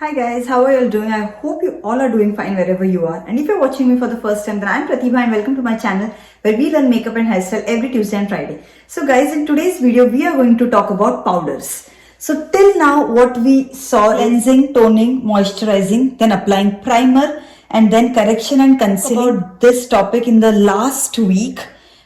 Hi guys, how are you all doing? I hope you all are doing fine wherever you are. And if you're watching me for the first time, then I'm Pratibha and welcome to my channel where we learn makeup and hairstyle every Tuesday and Friday. So guys, in today's video, we are going to talk about powders. So till now, what we saw, cleansing, toning, moisturizing, then applying primer and then correction and concealing. About this topic in the last week,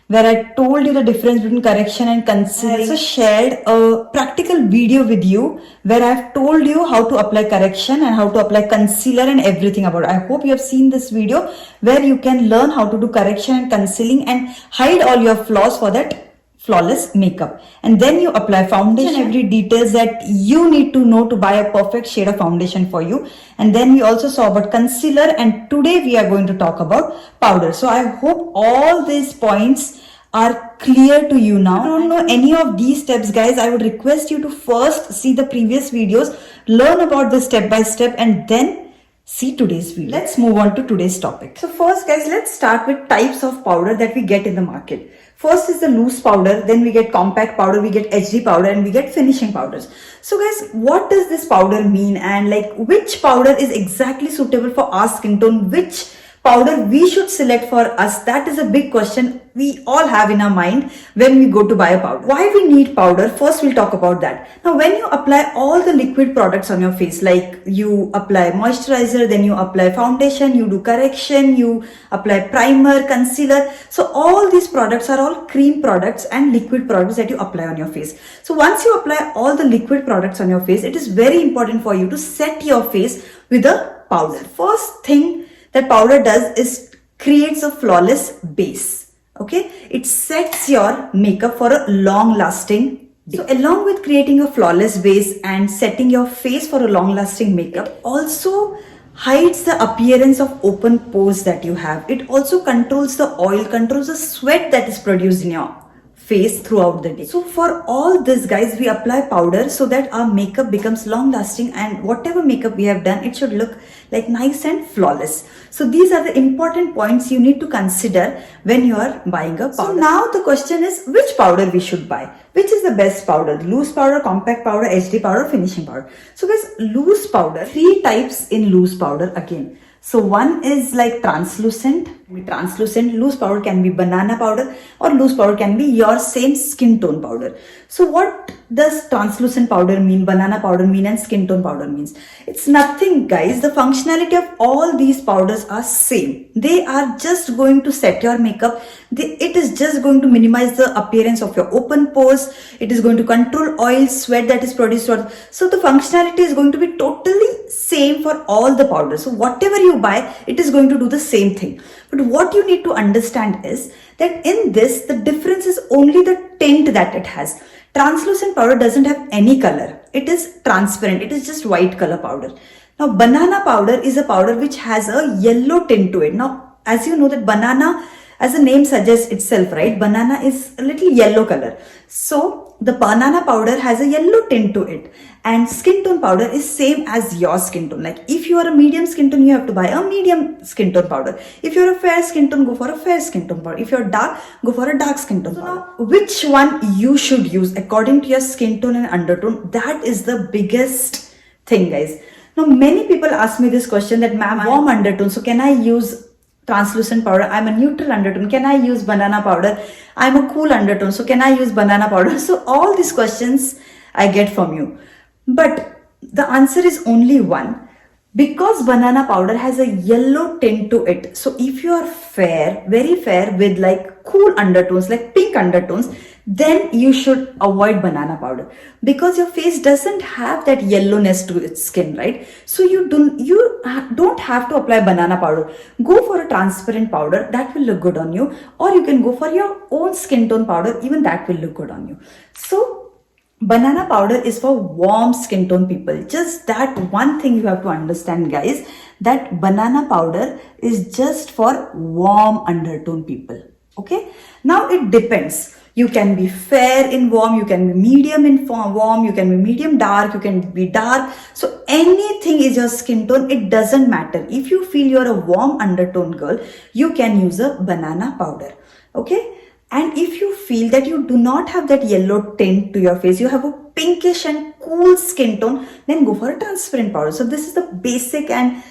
where I told you the difference between correction and concealing. I also shared a practical video with you where I've told you how to apply correction and how to apply concealer and everything about it. I hope you have seen this video where you can learn how to do correction and concealing and hide all your flaws for that flawless makeup. And then you apply foundation, every details that you need to know to buy a perfect shade of foundation for you. And then we also saw about concealer, and today we are going to talk about powder. So I hope all these points are clear to you now. If you don't know any of these steps, guys, I would request you to first see the previous videos, learn about this step by step, and then see today's video. Let's move on to today's topic. So first, guys, let's start with types of powder that we get in the market. First is the loose powder, then we get compact powder, we get HD powder, and we get finishing powders. So guys, what does this powder mean, and like which powder is exactly suitable for our skin tone, which powder we should select for us? That is a big question we all have in our mind when we go to buy a powder. Why we need powder? First, we'll talk about that. Now, when you apply all the liquid products on your face, like you apply moisturizer, then you apply foundation, you do correction, you apply primer, concealer. So all these products are all cream products and liquid products that you apply on your face. So once you apply all the liquid products on your face, it is very important for you to set your face with a powder. First thing that powder does is creates a flawless base. Okay, it sets your makeup for a long lasting day. So along with creating a flawless base and setting your face for a long lasting makeup, it also hides the appearance of open pores that you have. It also controls the oil, controls the sweat that is produced in your face throughout the day. So for all this, guys, we apply powder so that our makeup becomes long lasting, and whatever makeup we have done, it should look like nice and flawless. So these are the important points you need to consider when you are buying a powder. So now the question is which powder we should buy. Which is the best powder? Loose powder, compact powder, HD powder, finishing powder. So guys, loose powder, 3 types in loose powder again. So one is like translucent. Loose powder can be banana powder, or loose powder can be your same skin tone powder. So what does translucent powder mean, banana powder mean, and skin tone powder means? It's nothing, guys. The functionality of all these powders are same. They are just going to set your makeup. It is just going to minimize the appearance of your open pores. It is going to control oil, sweat that is produced. So the functionality is going to be totally same for all the powders. So whatever you buy, it is going to do the same thing. But what you need to understand is that in this, the difference is only the tint that it has. Translucent powder doesn't have any color. It is transparent. It is just white color powder. Now, banana powder is a powder which has a yellow tint to it. Now, as you know that banana, as the name suggests itself, right? Banana is a little yellow color. So the banana powder has a yellow tint to it, and skin tone powder is same as your skin tone. Like if you are a medium skin tone, you have to buy a medium skin tone powder. If you're a fair skin tone, go for a fair skin tone powder. If you're dark, go for a dark skin tone powder. Now, which one you should use according to your skin tone and undertone, that is the biggest thing, guys. Now, many people ask me this question that, ma'am, I'm warm undertone, so can I use translucent powder? I'm a neutral undertone, can I use banana powder? I'm a cool undertone, so can I use banana powder? So all these questions I get from you, but the answer is only one, because banana powder has a yellow tint to it. So if you are fair, very fair, with like cool undertones, like pink undertones, then you should avoid banana powder, because your face doesn't have that yellowness to its skin, right? So you don't have to apply banana powder. Go for a transparent powder, that will look good on you, or you can go for your own skin tone powder, even that will look good on you. So banana powder is for warm skin tone people. Just that one thing you have to understand, guys, that banana powder is just for warm undertone people. Okay, now it depends. You can be fair in warm, you can be medium in warm, you can be medium dark, you can be dark. So anything is your skin tone, it doesn't matter. If you feel you're a warm undertone girl, you can use a banana powder. Okay, And if you feel that you do not have that yellow tint to your face, you have a pinkish and cool skin tone, then go for a transparent powder. So this is the basic and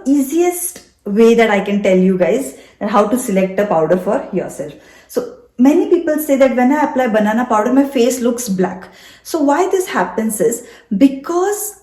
easiest way that I can tell you guys that how to select a powder for yourself. So many people say that when I apply banana powder, my face looks black. So why this happens is because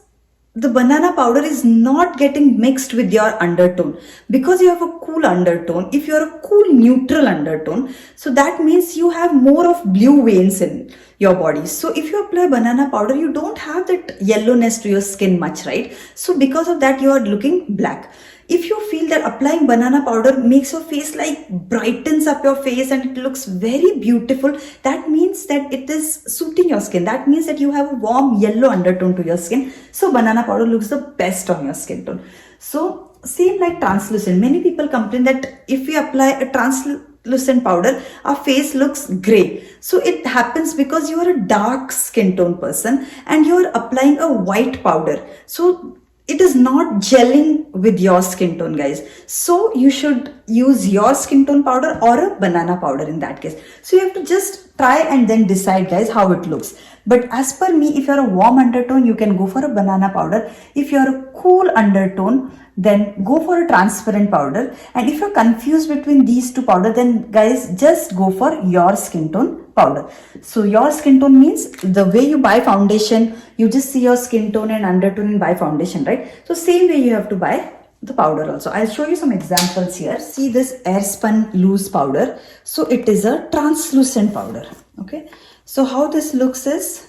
the banana powder is not getting mixed with your undertone. Because you have a cool undertone, if you're a cool neutral undertone, so that means you have more of blue veins in your body. So if you apply banana powder, you don't have that yellowness to your skin much, right? So because of that, you are looking black. If you feel that applying banana powder makes your face like brightens up your face and it looks very beautiful, that means that it is suiting your skin. That means that you have a warm yellow undertone to your skin. So banana powder looks the best on your skin tone. So same like translucent. Many people complain that if we apply a translucent powder, our face looks gray. So it happens because you are a dark skin tone person and you are applying a white powder. So it is not gelling with your skin tone, guys. So you should use your skin tone powder or a banana powder in that case. So you have to just try and then decide, guys, how it looks. But as per me, if you're a warm undertone, you can go for a banana powder. If you're a cool undertone, then go for a transparent powder. And if you're confused between these two powder, then guys, just go for your skin tone powder. So your skin tone means the way you buy foundation, you just see your skin tone and undertone and buy foundation, right? So same way you have to buy the powder also. I'll show you some examples here. See this airspun loose powder. So it is a translucent powder. Okay. So how this looks is,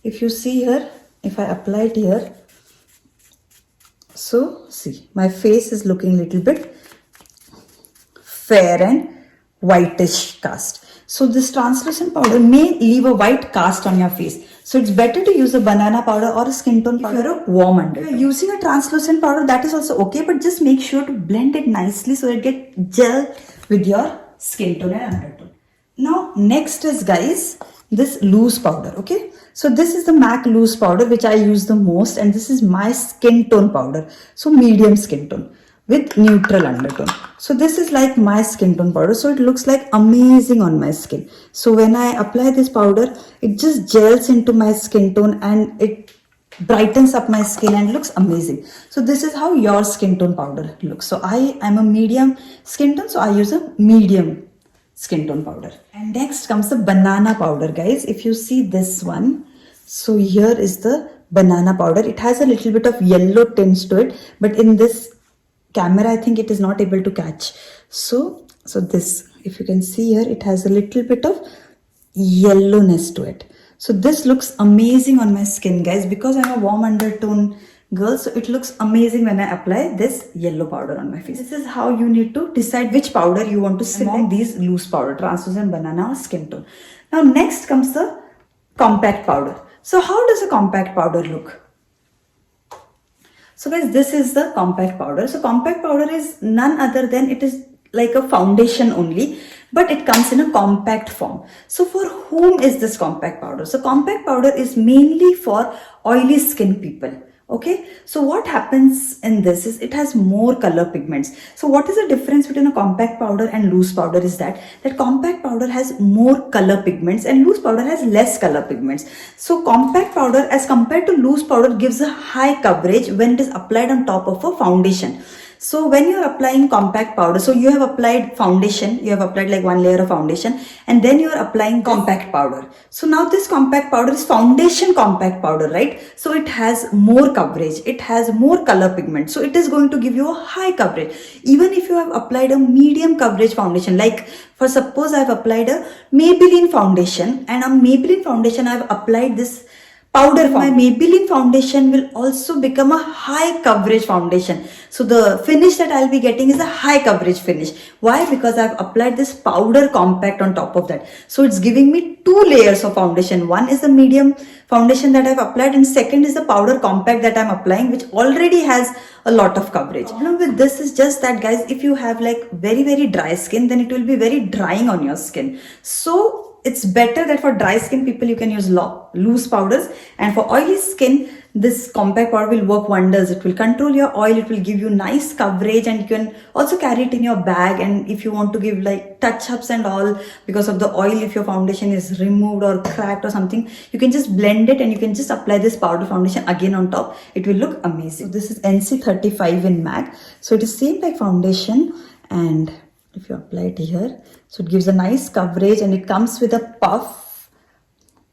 if you see here, if I apply it here, so see, my face is looking a little bit fair and whitish cast. So this translucent powder may leave a white cast on your face. So it's better to use a banana powder or a skin tone powder if you're a warm undertone. If you're using a translucent powder, that is also okay, but just make sure to blend it nicely so it gets gel with your skin tone and undertone. Now next is, guys, this loose powder. Okay, so this is the MAC loose powder which I use the most, and this is my skin tone powder. So medium skin tone with neutral undertone. So this is like my skin tone powder. So it looks like amazing on my skin. So when I apply this powder, it just gels into my skin tone and it brightens up my skin and looks amazing. So this is how your skin tone powder looks. So I am a medium skin tone, so I use a medium skin tone powder. And next comes the banana powder, guys. If you see this one, so here is the banana powder. It has a little bit of yellow tinge to it, but in this camera I think it is not able to catch. So this, if you can see here, it has a little bit of yellowness to it. So this looks amazing on my skin, guys, because I'm a warm undertone girl. So it looks amazing when I apply this yellow powder on my face. This is how you need to decide which powder you want to select these loose powder, translucent, banana or skin tone. Now next comes the compact powder. So how does a compact powder look? So guys, this is the compact powder. So compact powder is none other than, it is like a foundation only, but it comes in a compact form. So for whom is this compact powder? So compact powder is mainly for oily skin people. Okay, so what happens in this is it has more color pigments. So what is the difference between a compact powder and loose powder is that compact powder has more color pigments and loose powder has less color pigments. So compact powder as compared to loose powder gives a high coverage when it is applied on top of a foundation. So when you are applying compact powder, so you have applied foundation, you have applied like one layer of foundation, and then you are applying compact powder. So now this compact powder is foundation compact powder, right? So it has more coverage, it has more color pigment. So it is going to give you a high coverage. Even if you have applied a medium coverage foundation, like for suppose I have applied a Maybelline foundation, and on Maybelline foundation I have applied this powder, my Maybelline foundation will also become a high coverage foundation. So the finish that I'll be getting is a high coverage finish. Why? Because I've applied this powder compact on top of that. So it's giving me two layers of foundation. One is the medium foundation that I've applied, and second is the powder compact that I'm applying, which already has a lot of coverage. The problem with this is just that, guys, if you have like very dry skin, then it will be very drying on your skin. So it's better that for dry skin people you can use loose powders, and for oily skin this compact powder will work wonders. It will control your oil, it will give you nice coverage, and you can also carry it in your bag. And if you want to give like touch-ups and all because of the oil, if your foundation is removed or cracked or something, you can just blend it and you can just apply this powder foundation again on top. It will look amazing. So this is NC35 in MAC. So it is same like foundation, and if you apply it here, so it gives a nice coverage and it comes with a puff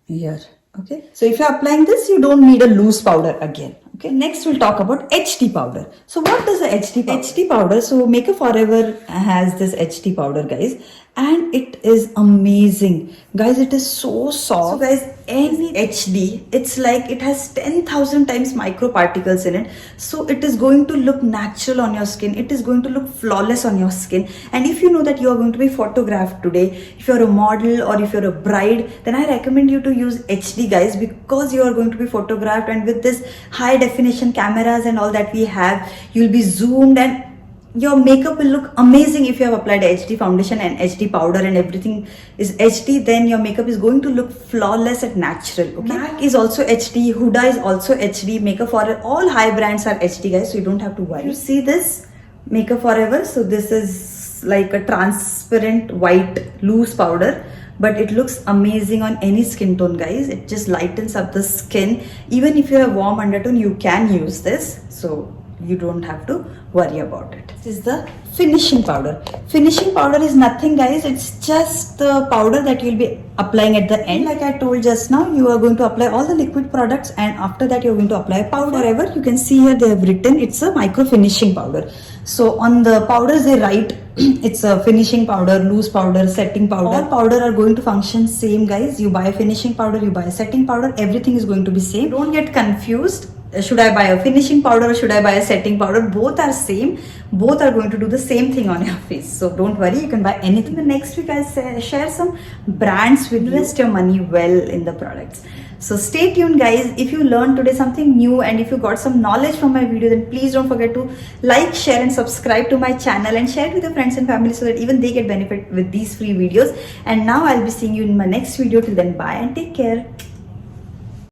here. Okay, so if you're applying this, you don't need a loose powder again. Okay, next we'll talk about HD powder. So what does the HD powder? HD powder, so Makeup Forever has this HD powder, guys, and it is amazing. Guys, it is so soft. So guys, any HD, it's like it has 10,000 times microparticles in it. So it is going to look natural on your skin. It is going to look flawless on your skin. And if you know that you are going to be photographed today, if you're a model or if you're a bride, then I recommend you to use HD, guys, because you are going to be photographed, and with this high definition cameras and all that we have, you'll be zoomed and your makeup will look amazing. If you have applied HD foundation and HD powder and everything is HD, then your makeup is going to look flawless and natural. Okay, MAC is also HD, Huda is also HD, Makeup Forever, all high brands are HD, guys, so you don't have to worry. You see this Makeup Forever, so this is like a transparent white loose powder, but it looks amazing on any skin tone, guys. It just lightens up the skin. Even if you have warm undertone, you can use this, so you don't have to worry about it. This is the finishing powder. Finishing powder is nothing, guys. It's just the powder that you'll be applying at the end. Like I told just now, you are going to apply all the liquid products, and after that you're going to apply powder. However, you can see here they have written it's a micro finishing powder. So on the powders they write it's a finishing powder, loose powder, setting powder. All powder are going to function same, guys. You buy a finishing powder, you buy a setting powder, everything is going to be same. Don't get confused. Should I buy a finishing powder or should I buy a setting powder? Both are same. Both are going to do the same thing on your face. So don't worry, you can buy anything. In the next week, I'll share some brands with you. Invest your money well in the products. So stay tuned, guys. If you learned today something new and if you got some knowledge from my video, then please don't forget to like, share and subscribe to my channel and share it with your friends and family so that even they get benefit with these free videos. And now I'll be seeing you in my next video. Till then, bye and take care.